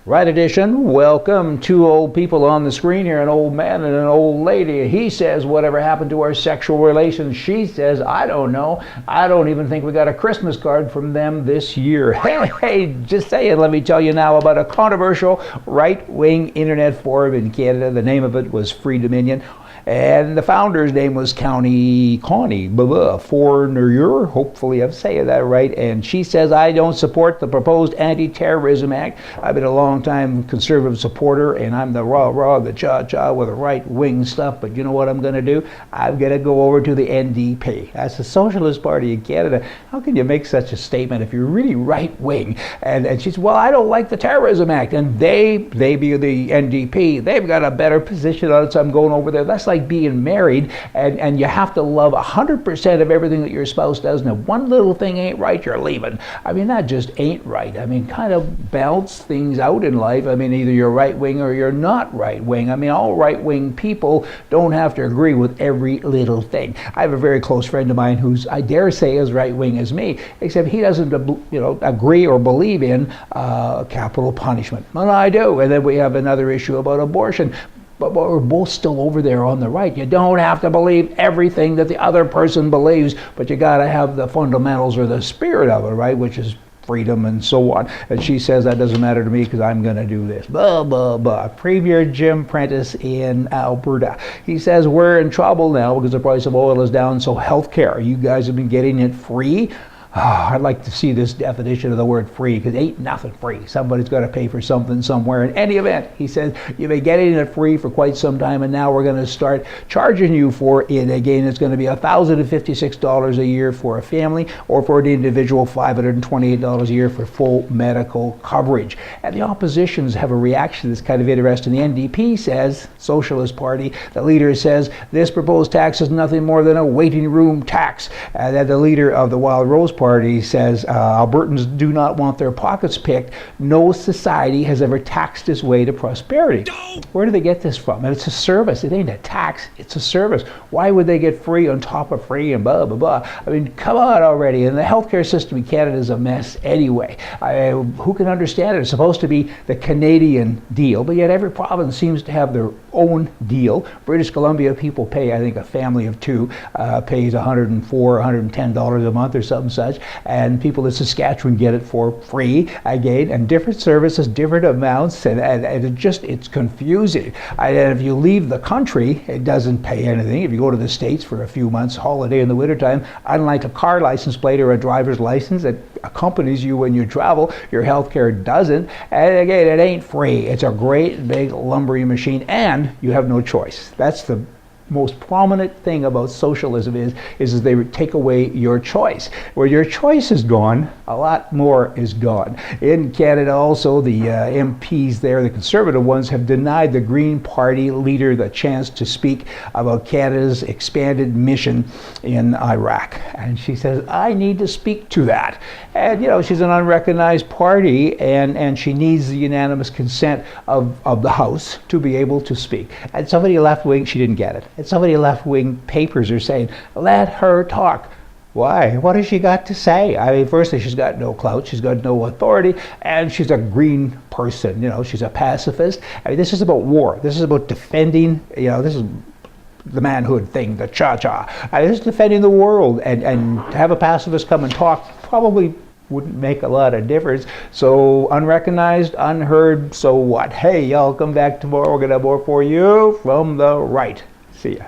Right edition. Welcome. Two old people on the screen here, an old man and an old lady. He says, whatever happened to our sexual relations? She says, I don't know. I don't even think we got a Christmas card from them this year. Hey, just saying, let me tell you now about a controversial right-wing internet forum in Canada. The name of it was Free Dominion. And the founder's name was Connie Fournier. Hopefully I'm saying that right. And she says, I don't support the proposed anti-terrorism act. I've been a long time conservative supporter, and I'm the rah-rah, the cha-cha with the right-wing stuff. But you know what I'm going to do? I'm going to go over to the NDP. That's the Socialist Party in Canada. How can you make such a statement if you're really right-wing? And she says, well, I don't like the Terrorism Act. And they being the NDP, they've got a better position on it, so I'm going over there. That's like being married, and you have to love 100% of everything that your spouse does, and if one little thing ain't right, you're leaving. I mean, that just ain't right. I mean, kind of balance things out in life. I mean, either you're right-wing or you're not right-wing. I mean, all right-wing people don't have to agree with every little thing. I have a very close friend of mine who's, I dare say, as right-wing as me, except he doesn't, agree or believe in capital punishment. Well, I do. And then we have another issue about abortion. But we're both still over there on the right. You don't have to believe everything that the other person believes, but you got to have the fundamentals or the spirit of it, right, which is freedom and so on. And she says that doesn't matter to me because I'm going to do this. Blah, blah, blah. Premier Jim Prentice in Alberta. He says we're in trouble now because the price of oil is down, so healthcare. You guys have been getting it free. I'd like to see this definition of the word free, because ain't nothing free. Somebody's got to pay for something somewhere. In any event, he says, you've been getting it free for quite some time, and now we're going to start charging you for it again. It's going to be $1,056 a year for a family, or for an individual, $528 a year for full medical coverage. And the oppositions have a reaction that's kind of interesting. The NDP says, Socialist Party, the leader says, this proposed tax is nothing more than a waiting room tax. That the leader of the Wild Rose Party says Albertans do not want their pockets picked. No society has ever taxed its way to prosperity. No! Where do they get this from? It's a service. It ain't a tax. It's a service. Why would they get free on top of free and blah, blah, blah? I mean, come on already. And the healthcare system in Canada is a mess anyway. Who can understand it? It's supposed to be the Canadian deal, but yet every province seems to have their own deal. British Columbia people pay, I think a family of two pays $104, $110 a month or something such. And people in Saskatchewan get it for free again, and different services, different amounts, and it's confusing. And if you leave the country, it doesn't pay anything. If you go to the States for a few months, holiday in the wintertime, unlike a car license plate or a driver's license that accompanies you when you travel, your health care doesn't. And again, it ain't free. It's a great big lumbering machine, and you have no choice. That's the most prominent thing about socialism is they take away your choice. Where your choice is gone, a lot more is gone. In Canada also, the MPs there, the conservative ones, have denied the Green Party leader the chance to speak about Canada's expanded mission in Iraq. And she says, I need to speak to that. And she's an unrecognized party, and she needs the unanimous consent of the House to be able to speak. And somebody left-wing, she didn't get it. And somebody left-wing papers are saying, let her talk. Why? What has she got to say? I mean, firstly, she's got no clout, she's got no authority, and she's a green person. She's a pacifist. I mean, this is about war. This is about defending, this is the manhood thing, the cha-cha. This is defending the world, and to have a pacifist come and talk probably wouldn't make a lot of difference. So unrecognized, unheard, so what? Hey, y'all come back tomorrow. We're going to have more for you from the right. See ya.